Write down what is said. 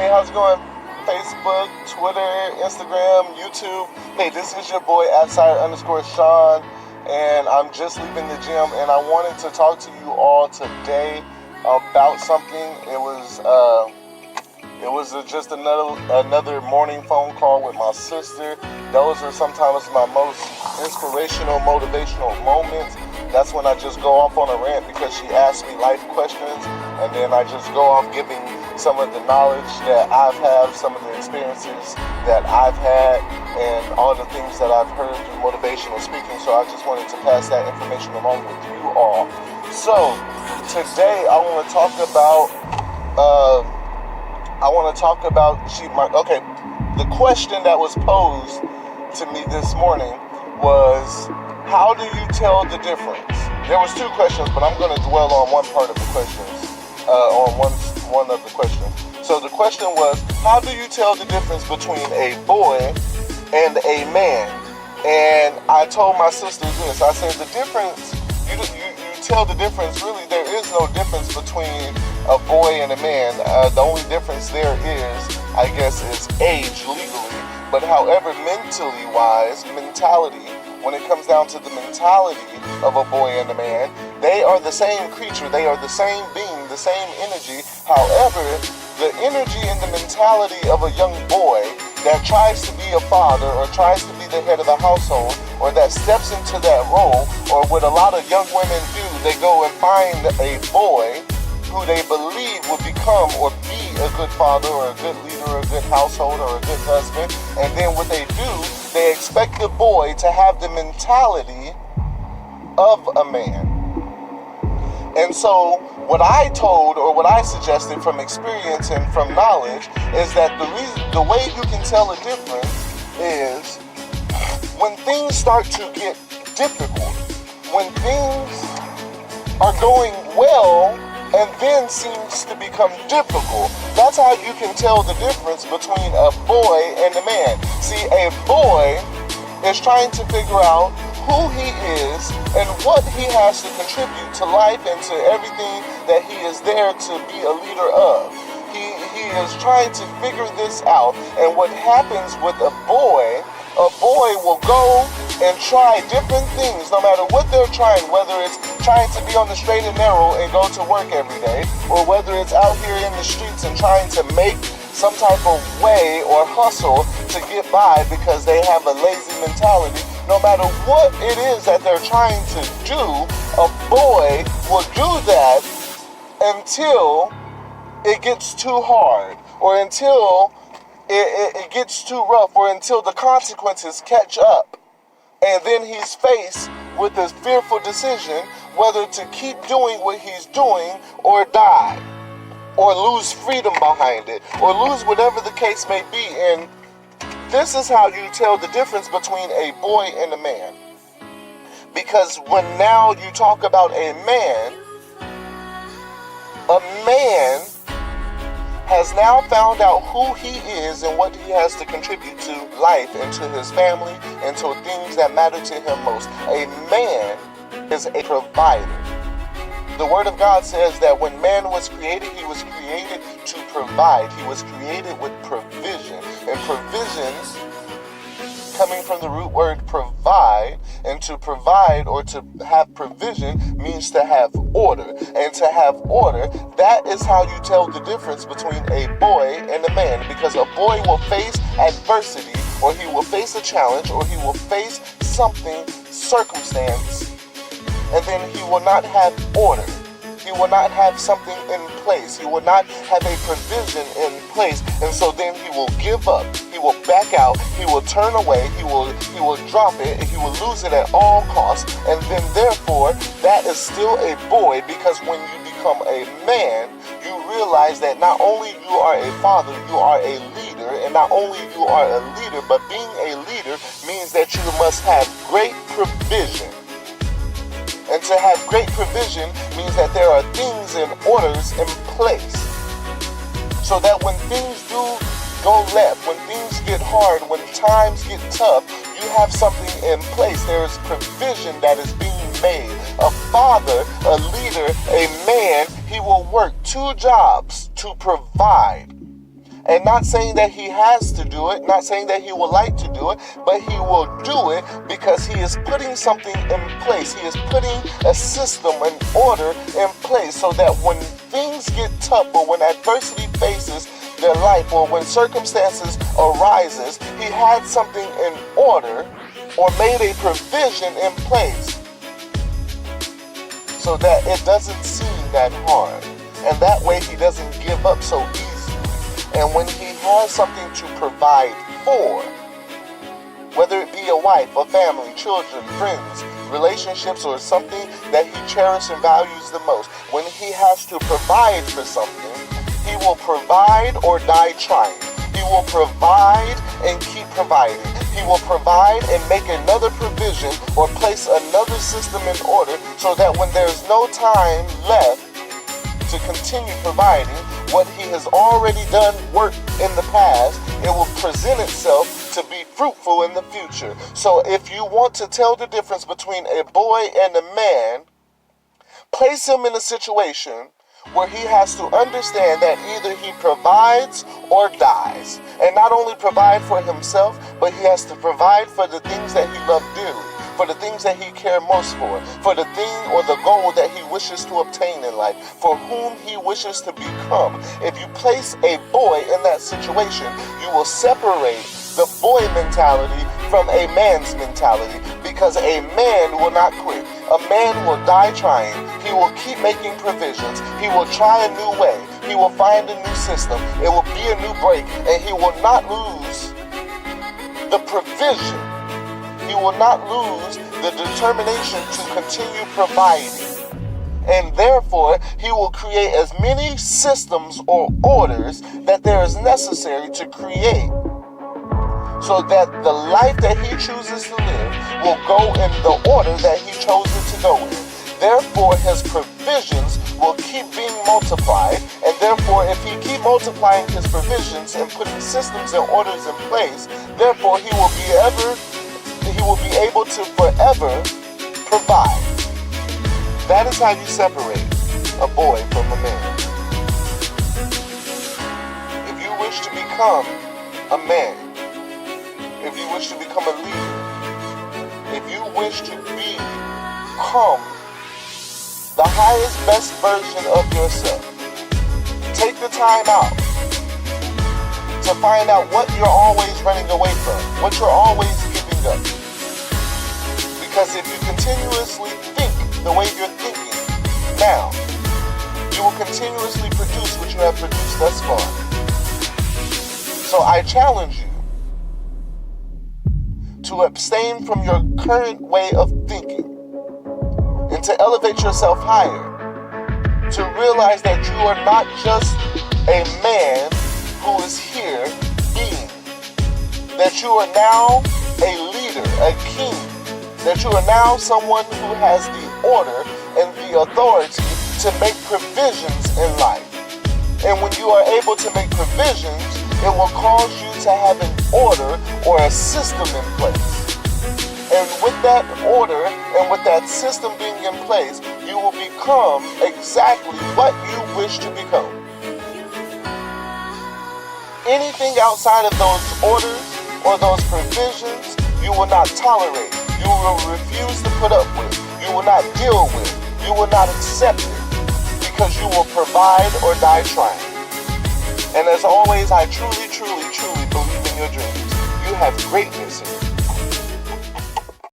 Hey, how's it going? Facebook, Twitter, Instagram, YouTube. Hey, this is your boy @Sire_Sean, and I'm just leaving the gym, and I wanted to talk to you all today about something. It was just another morning phone call with my sister. Those are sometimes my most inspirational, motivational moments. That's when I just go off on a rant because she asks me life questions, and then I just go off giving some of the knowledge that I've had, some of the experiences that I've had, and all the things that I've heard through motivational speaking. So I just wanted to pass that information along with you all. So today I want to talk about Okay, the question that was posed to me this morning was, how do you tell the difference? There was two questions, but I'm going to dwell on one part of the questions, on one of the questions. So the question was, how do you tell the difference between a boy and a man? And I told my sister this. I said the difference, you tell the difference. Really, there is no difference between a boy and a man. The only difference there is, I guess, is age legally. But however, mentality, when it comes down to the mentality of a boy and a man, they are the same creature, they are the same being, the same energy. However, the energy and the mentality of a young boy that tries to be a father or tries to be the head of the household or that steps into that role, or what a lot of young women do, they go and find a boy who they believe will become or be a good father or a good leader or a good household or a good husband, and then what they do, they expect the boy to have the mentality of a man. And so what I told, or what I suggested from experience and from knowledge, is that the way you can tell a difference is when things start to get difficult, when things are going well and then seems to become difficult. That's how you can tell the difference between a boy and a man. See, a boy is trying to figure out who he is and what he has to contribute to life and to everything that he is there to be a leader of. He is trying to figure this out, and what happens with a boy will go and try different things, no matter what they're trying, whether it's trying to be on the straight and narrow and go to work every day, or whether it's out here in the streets and trying to make some type of way or hustle to get by because they have a lazy mentality. No matter what it is that they're trying to do, a boy will do that until it gets too hard, or until it gets too rough, or until the consequences catch up. And then he's faced with this fearful decision whether to keep doing what he's doing or die, or lose freedom behind it, or lose whatever the case may be. And this is how you tell the difference between a boy and a man. Because when now you talk about a man has now found out who he is and what he has to contribute to life and to his family and to things that matter to him most. A man is a provider. The Word of God says that when man was created, he was created to provide. He was created with provision. And provisions, coming from the root word provide, and to provide or to have provision means to have order. And to have order, that is how you tell the difference between a boy and a man. Because a boy will face adversity, or he will face a challenge, or he will face circumstance, and then he will not have order. He will not have something in place. He will not have a provision in place. And so then he will give up. He will back out. He will turn away. He will drop it. He will lose it at all costs. And then therefore, that is still a boy, because when you become a man, you realize that not only you are a father, you are a leader. And not only you are a leader, but being a leader means that you must have great provision. And to have great provision means that there are things and orders in place, so that when things do go left, when things get hard, when times get tough, you have something in place. There is provision that is being made. A father, a leader, a man, he will work two jobs to provide. And not saying that he has to do it, not saying that he would like to do it, but he will do it because he is putting something in place. He is putting a system, an order in place so that when things get tough or when adversity faces their life or when circumstances arises, he had something in order or made a provision in place so that it doesn't seem that hard. And that way he doesn't give up so easily. And when he has something to provide for, whether it be a wife, a family, children, friends, relationships, or something that he cherishes and values the most, when he has to provide for something, he will provide or die trying. He will provide and keep providing. He will provide and make another provision or place another system in order so that when there's no time left to continue providing what he has already done work in the past, it will present itself to be fruitful in the future. So if you want to tell the difference between a boy and a man, place him in a situation where he has to understand that either he provides or dies. And not only provide for himself, but he has to provide for the things that he loves dearly, for the things that he cares most for the thing or the goal that he wishes to obtain in life, for whom he wishes to become. If you place a boy in that situation, you will separate the boy mentality from a man's mentality, because a man will not quit. A man will die trying. He will keep making provisions. He will try a new way. He will find a new system. It will be a new break, and he will not lose the provision. He will not lose the determination to continue providing. And therefore, he will create as many systems or orders that there is necessary to create so that the life that he chooses to live will go in the order that he chose it to go in. Therefore, his provisions will keep being multiplied, and therefore, if he keep multiplying his provisions and putting systems and orders in place, therefore he will be able to forever provide. That is how you separate a boy from a man. If you wish to become a man, if you wish to become a leader, if you wish to become the highest, best version of yourself, take the time out to find out what you're always running away from, what you're always giving up. Because if you continuously think the way you're thinking now, you will continuously produce what you have produced thus far. So I challenge you to abstain from your current way of thinking and to elevate yourself higher, to realize that you are not just a man who is here being, that you are now a leader, a king, that you are now someone who has the order and the authority to make provisions in life. And when you are able to make provisions, it will cause you to have an order or a system in place. And with that order and with that system being in place, you will become exactly what you wish to become. Anything outside of those orders or those provisions, you will not tolerate. You will refuse to put up with. You will not deal with. You will not accept it, because you will provide or die trying. And as always, I truly, truly, truly believe in your dreams. You have greatness in you.